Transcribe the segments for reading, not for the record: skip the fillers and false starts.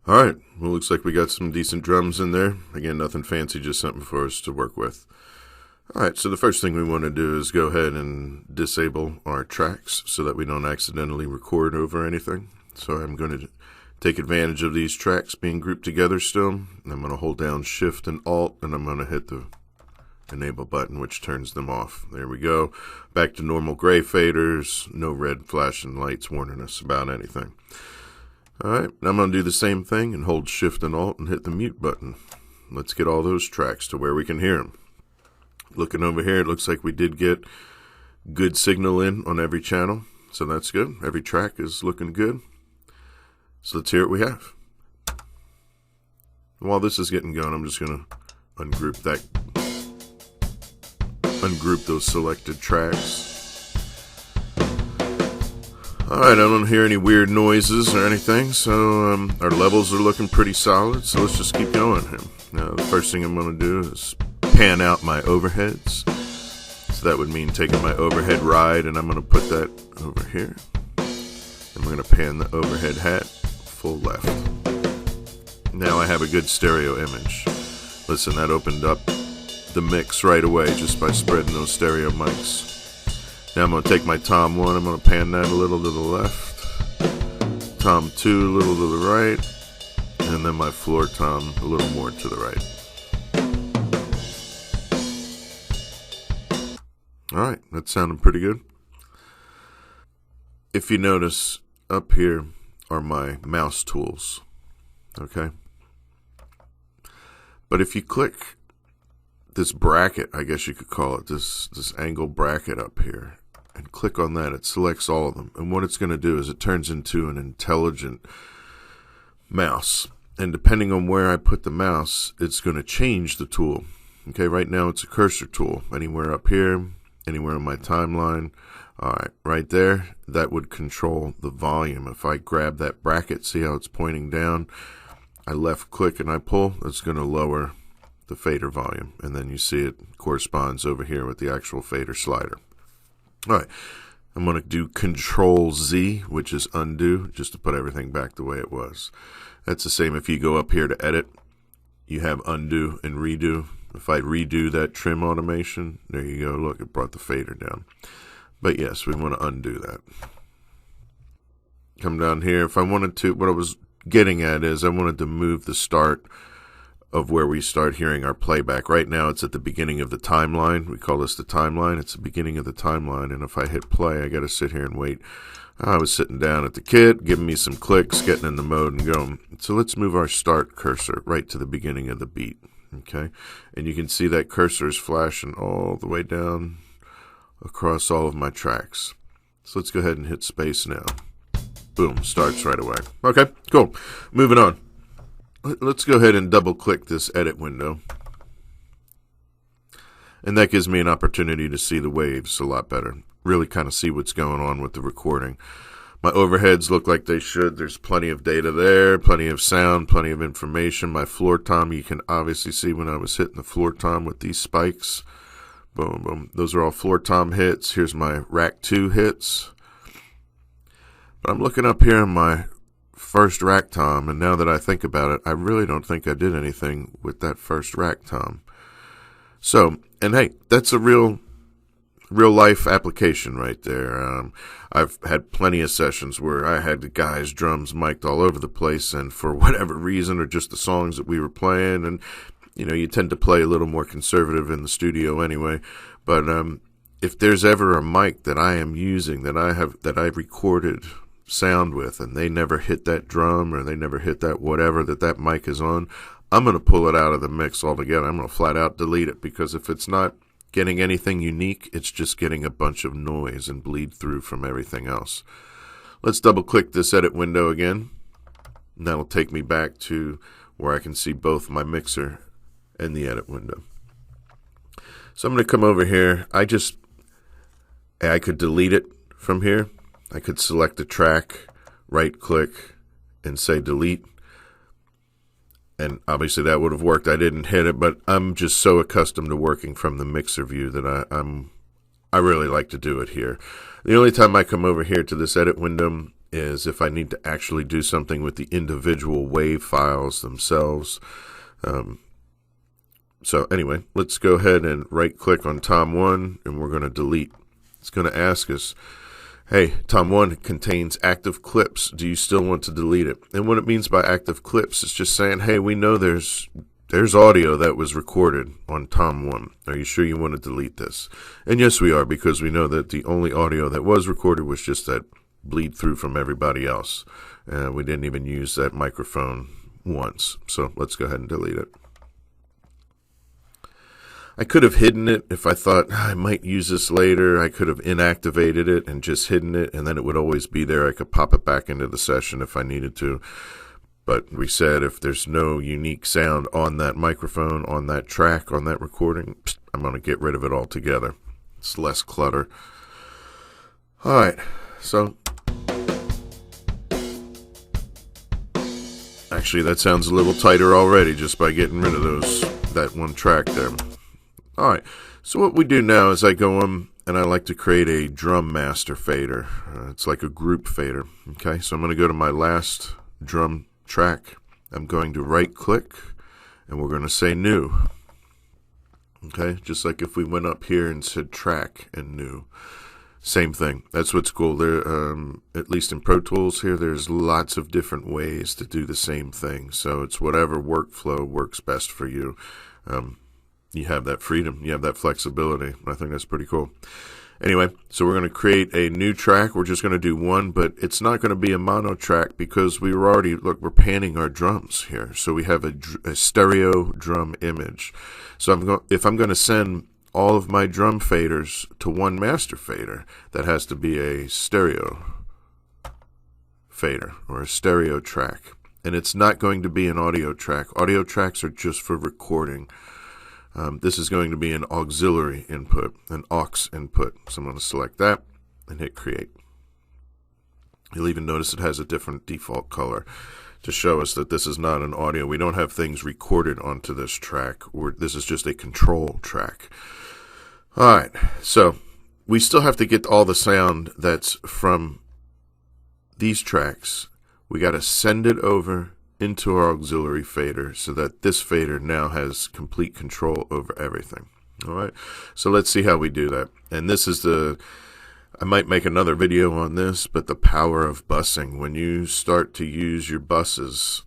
Alright, well, looks like we got some decent drums in there. Again, nothing fancy, just something for us to work with. Alright, so the first thing we want to do is go ahead and disable our tracks so that we don't accidentally record over anything. So I'm going to take advantage of these tracks being grouped together still. I'm going to hold down Shift and Alt, and I'm going to hit the enable button, which turns them off. There we go. Back to normal gray faders, no red flashing lights warning us about anything. Alright, I'm going to do the same thing and hold Shift and Alt and hit the mute button. Let's get all those tracks to where we can hear them. Looking over here, it looks like we did get good signal in on every channel, so that's good. Every track is looking good. So let's hear what we have. While this is getting going, I'm just going to ungroup those selected tracks. Alright, I don't hear any weird noises or anything, so our levels are looking pretty solid, so let's just keep going here. Now, the first thing I'm going to do is pan out my overheads. So that would mean taking my overhead ride, and I'm going to put that over here. And we're going to pan the overhead hat full left. Now I have a good stereo image. Listen, that opened up the mix right away just by spreading those stereo mics. Now I'm going to take my Tom 1, I'm going to pan that a little to the left, Tom 2 a little to the right, and then my floor tom a little more to the right. Alright, that's sounding pretty good. If you notice, up here are my mouse tools, okay? But if you click this bracket, I guess you could call it, this angle bracket up here, and click on that, it selects all of them. And what it's going to do is it turns into an intelligent mouse. And depending on where I put the mouse, it's going to change the tool. Okay, right now it's a cursor tool. Anywhere up here, anywhere on my timeline. Alright, right there, that would control the volume. If I grab that bracket, see how it's pointing down? I left click and I pull, it's going to lower the fader volume. And then you see it corresponds over here with the actual fader slider. Alright, I'm going to do Control Z, which is undo, just to put everything back the way it was. That's the same if you go up here to edit, you have undo and redo. If I redo that trim automation, there you go, look, it brought the fader down. But yes, we want to undo that. Come down here, if I wanted to, what I was getting at is I wanted to move the start of where we start hearing our playback. Right now it's at the beginning of the timeline. We call this the timeline. It's the beginning of the timeline, and if I hit play, I got to sit here and wait. I was sitting down at the kit, giving me some clicks, getting in the mode and going. So let's move our start cursor right to the beginning of the beat. Okay, and you can see that cursor is flashing all the way down across all of my tracks. So let's go ahead and hit space now. Boom, starts right away. Okay, cool. Moving on. Let's go ahead and double click this edit window. And that gives me an opportunity to see the waves a lot better. Really kind of see what's going on with the recording. My overheads look like they should. There's plenty of data there, plenty of sound, plenty of information. My floor tom, you can obviously see when I was hitting the floor tom with these spikes. Boom, boom. Those are all floor tom hits. Here's my rack 2 hits. But I'm looking up here on my first rack tom, and now that I think about it, I really don't think I did anything with that first rack tom. So, and hey, that's a real life application right there. I've had plenty of sessions where I had the guys' drums mic'd all over the place, and for whatever reason, or just the songs that we were playing, and you know, you tend to play a little more conservative in the studio anyway. But if there's ever a mic that I am using that I've recorded sound with, and they never hit that drum or they never hit that whatever that mic is on, I'm going to pull it out of the mix altogether. I'm going to flat out delete it, because if it's not getting anything unique, it's just getting a bunch of noise and bleed through from everything else. Let's double click this edit window again, and that'll take me back to where I can see both my mixer and the edit window. So I'm going to come over here. I could delete it from here. I could select the track, right click, and say delete. And obviously that would have worked. I didn't hit it, but I'm just so accustomed to working from the mixer view that I really like to do it here. The only time I come over here to this edit window is if I need to actually do something with the individual wave files themselves. So anyway, let's go ahead and right click on Tom1 and we're going to delete. It's going to ask us, hey, Tom1 contains active clips. Do you still want to delete it? And what it means by active clips is just saying, hey, we know there's audio that was recorded on Tom1. Are you sure you want to delete this? And yes, we are, because we know that the only audio that was recorded was just that bleed through from everybody else. We didn't even use that microphone once. So let's go ahead and delete it. I could have hidden it if I thought I might use this later. I could have inactivated it and just hidden it, and then it would always be there. I could pop it back into the session if I needed to. But we said if there's no unique sound on that microphone, on that track, on that recording, I'm going to get rid of it altogether. It's less clutter. All right, so actually that sounds a little tighter already just by getting rid of that one track there. All right, so what we do now is I go and I like to create a drum master fader. It's like a group fader. Okay, so I'm going to go to my last drum track. I'm going to right click and we're going to say new. Okay, just like if we went up here and said track and new. Same thing. That's what's cool. There, at least in Pro Tools here, there's lots of different ways to do the same thing. So it's whatever workflow works best for you. You have that freedom. You have that flexibility. I think that's pretty cool. Anyway, so we're going to create a new track. We're just going to do one, but it's not going to be a mono track because we were already, look, we're panning our drums here. So we have a stereo drum image. So if I'm going to send all of my drum faders to one master fader, that has to be a stereo fader or a stereo track. And it's not going to be an audio track. Audio tracks are just for recording. This is going to be an auxiliary input, an aux input. So I'm going to select that and hit create. You'll even notice it has a different default color to show us that this is not an audio. We don't have things recorded onto this track, or this is just a control track. All right, so we still have to get all the sound that's from these tracks. We got to send it over into our auxiliary fader so that this fader now has complete control over everything. All right, so let's see how we do that. And this is I might make another video on this, but the power of busing. When you start to use your buses,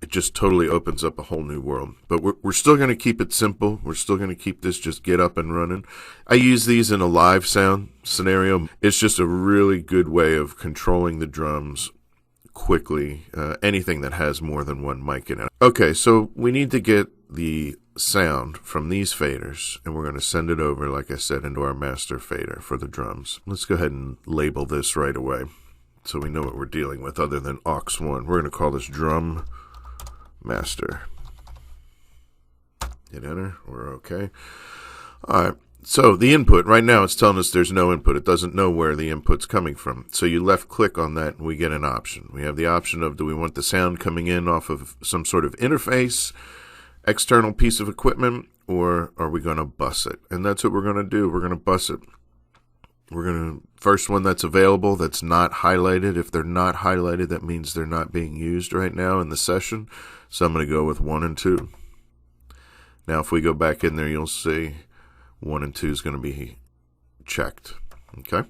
it just totally opens up a whole new world. But we're still going to keep it simple. We're still going to keep this just get up and running. I use these in a live sound scenario. It's just a really good way of controlling the drums quickly, anything that has more than one mic in it. Okay, so we need to get the sound from these faders, and we're going to send it over, like I said, into our master fader for the drums. Let's go ahead and label this right away so we know what we're dealing with other than aux1. We're going to call this drum master. Hit enter. We're okay. All right. So the input, right now it's telling us there's no input. It doesn't know where the input's coming from. So you left click on that and we get an option. We have the option of, do we want the sound coming in off of some sort of interface, external piece of equipment, or are we going to bus it? And that's what we're going to do. We're going to bus it. We're going to, first one that's available that's not highlighted. If they're not highlighted, that means they're not being used right now in the session. So I'm going to go with 1 and 2. Now if we go back in there, you'll see 1 and 2 is going to be checked. Okay.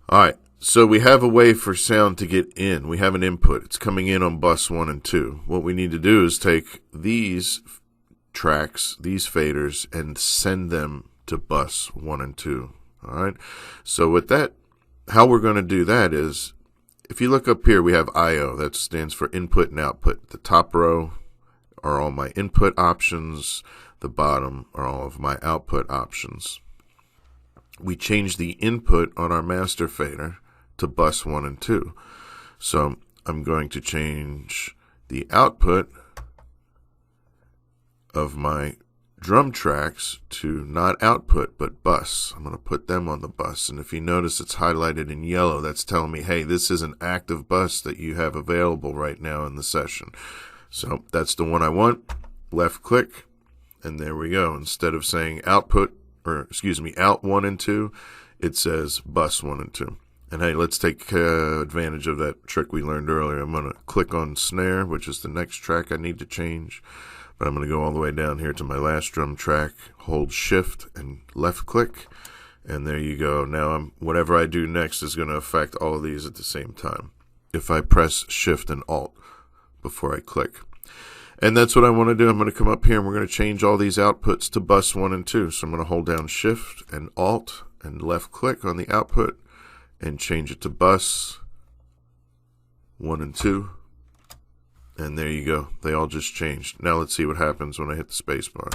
All right. So we have a way for sound to get in. We have an input. It's coming in on bus 1 and 2. What we need to do is take these tracks, these faders, and send them to bus 1 and 2. All right. So with that, how we're going to do that is, if you look up here, we have I/O. That stands for input and output. The top row are all my input options. The bottom are all of my output options. We change the input on our master fader to bus 1 and 2. So I'm going to change the output of my drum tracks to not output but bus. I'm going to put them on the bus. And if you notice it's highlighted in yellow, that's telling me, hey, this is an active bus that you have available right now in the session. So that's the one I want. Left click. And there we go. Instead of saying out 1 and 2, it says bus 1 and 2. And hey, let's take advantage of that trick we learned earlier. I'm going to click on snare, which is the next track I need to change. But I'm going to go all the way down here to my last drum track, hold shift and left click. And there you go. Now whatever I do next is going to affect all of these at the same time if I press shift and alt before I click. And that's what I want to do. I'm going to come up here and we're going to change all these outputs to bus 1 and 2. So I'm going to hold down shift and alt and left click on the output and change it to bus 1 and 2. And there you go. They all just changed. Now let's see what happens when I hit the space bar.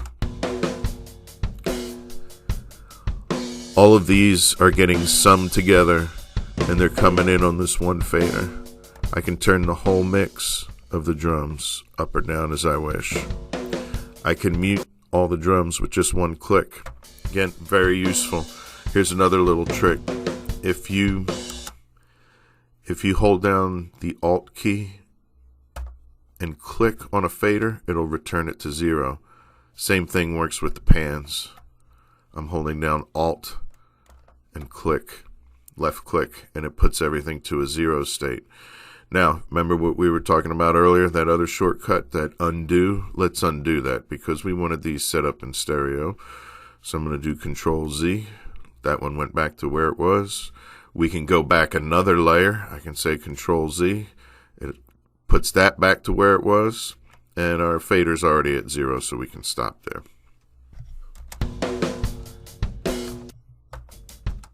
All of these are getting summed together and they're coming in on this one fader. I can turn the whole mix of the drums up or down as I wish. I can mute all the drums with just one click. Again, very useful. Here's another little trick. If you hold down the Alt key and click on a fader, it'll return it to 0. Same thing works with the pans. I'm holding down Alt and click, left click, and it puts everything to a 0 state. Now, remember what we were talking about earlier, that other shortcut, that undo? Let's undo that because we wanted these set up in stereo. So I'm going to do Control Z. That one went back to where it was. We can go back another layer. I can say Control Z. It puts that back to where it was. And our fader's already at 0, so we can stop there.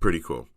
Pretty cool.